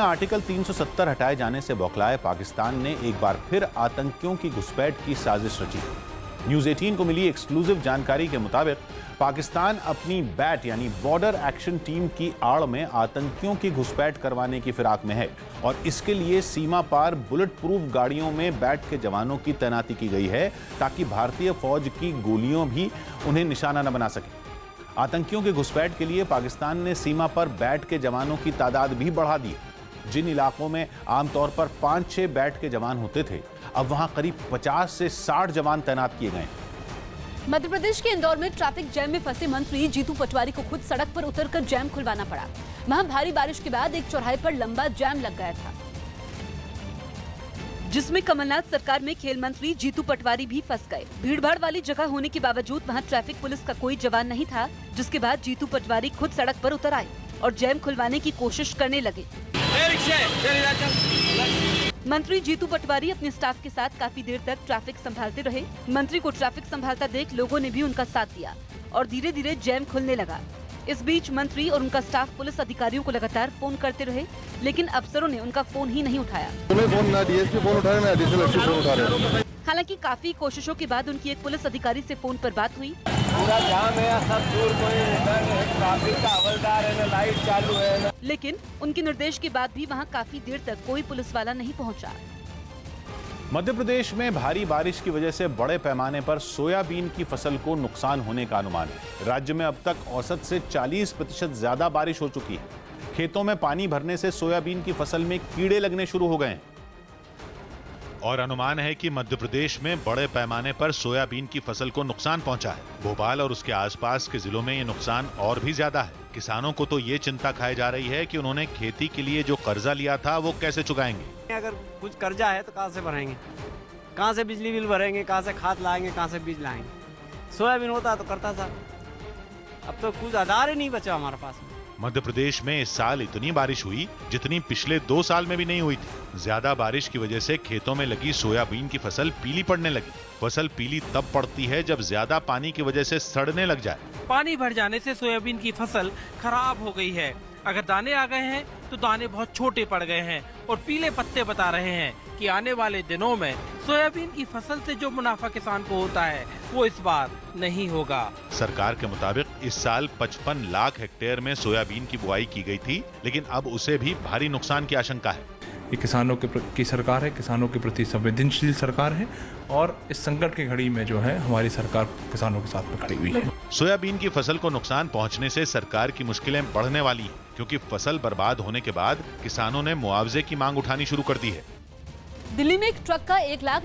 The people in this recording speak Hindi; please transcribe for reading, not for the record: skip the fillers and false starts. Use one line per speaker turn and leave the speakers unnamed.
आर्टिकल 370 हटाए जाने से बौखलाए पाकिस्तान ने एक बार फिर आतंकियों की घुसपैठ की साजिश रची। न्यूज 18 को मिली एक्सक्लूसिव जानकारी के मुताबिक पाकिस्तान अपनी बैट यानी बॉर्डर एक्शन टीम की आड़ में आतंकियों की घुसपैठ करवाने की फिराक में है और इसके लिए सीमा पार बुलेट प्रूफ गाड़ियों में बैट के जवानों की तैनाती की गई है ताकि भारतीय फौज की गोलियों भी उन्हें निशाना न बना सके। आतंकियों की घुसपैठ के लिए पाकिस्तान ने सीमा पर बैट के जवानों की तादाद भी बढ़ा दी। जिन इलाकों में आमतौर पर 5-6 बैट के जवान होते थे, अब वहां करीब 50 से 60 जवान तैनात किए गए।
मध्य प्रदेश के इंदौर में ट्रैफिक जैम में फंसे मंत्री जीतू पटवारी को खुद सड़क पर उतरकर जैम खुलवाना पड़ा। वहां भारी बारिश के बाद एक चौराहे पर लंबा जैम लग गया था, जिसमें कमलनाथ सरकार में खेल मंत्री जीतू पटवारी भी फंस गए। भीड़भाड़ वाली जगह होने के बावजूद वहां ट्रैफिक पुलिस का कोई जवान नहीं था, जिसके बाद जीतू पटवारी खुद सड़क पर उतर आए और जैम खुलवाने की कोशिश करने लगे। मंत्री जीतू पटवारी अपने स्टाफ के साथ काफी देर तक ट्रैफिक संभालते रहे। मंत्री को ट्रैफिक संभालता देख लोगों ने भी उनका साथ दिया और धीरे धीरे जैम खुलने लगा। इस बीच मंत्री और उनका स्टाफ पुलिस अधिकारियों को लगातार फोन करते रहे, लेकिन अफसरों ने उनका फोन ही नहीं उठाया। हालांकि काफी कोशिशों के बाद उनकी एक पुलिस अधिकारी से फोन पर बात हुई।
पूरा जाम है, सब दूर कोई ट्रैफिक का हवलदार है, लाइट चालू है।
लेकिन उनके निर्देश के बाद भी वहां काफी देर तक कोई पुलिस वाला नहीं पहुंचा।
मध्य प्रदेश में भारी बारिश की वजह से बड़े पैमाने पर सोयाबीन की फसल को नुकसान होने का अनुमान है। राज्य में अब तक औसत से 40% ज्यादा बारिश हो चुकी है। खेतों में पानी भरने से सोयाबीन की फसल में कीड़े लगने शुरू हो गए हैं
और अनुमान है कि मध्य प्रदेश में बड़े पैमाने पर सोयाबीन की फसल को नुकसान पहुंचा है। भोपाल और उसके आसपास के जिलों में ये नुकसान और भी ज्यादा है। किसानों को तो ये चिंता खाई जा रही है कि उन्होंने खेती के लिए जो कर्जा लिया था वो कैसे चुकाएंगे।
अगर कुछ कर्जा है तो कहाँ से भरेंगे, कहाँ से बिजली बिल भरेंगे, कहाँ से खाद लाएंगे, कहाँ से बीज लाएंगे। सोयाबीन होता तो करता था, अब तो कुछ आधार ही नहीं बचा हमारे पास।
मध्य प्रदेश में इस साल इतनी बारिश हुई जितनी पिछले 2 साल में भी नहीं हुई थी। ज्यादा बारिश की वजह से खेतों में लगी सोयाबीन की फसल पीली पड़ने लगी। फसल पीली तब पड़ती है जब ज्यादा पानी की वजह से सड़ने लग जाए।
पानी भर जाने से सोयाबीन की फसल खराब हो गई है। अगर दाने आ गए हैं तो दाने बहुत छोटे पड़ गए हैं और पीले पत्ते बता रहे हैं कि आने वाले दिनों में सोयाबीन की फसल से जो मुनाफा किसान को होता है वो इस बार नहीं होगा।
सरकार के मुताबिक इस साल 55 लाख हेक्टेयर में सोयाबीन की बुआई की गई थी, लेकिन अब उसे भी भारी नुकसान की आशंका है।
ये किसानों की सरकार है, किसानों के प्रति संवेदनशील सरकार है और इस संकट की घड़ी में जो है हमारी सरकार किसानों के साथ में खड़ी हुई है।
सोयाबीन की फसल को नुकसान पहुंचने से सरकार की मुश्किलें बढ़ने वाली हैं, क्योंकि फसल बर्बाद होने के बाद किसानों ने मुआवजे की मांग उठानी शुरू कर दी है।
दिल्ली में एक ट्रक का 1 लाख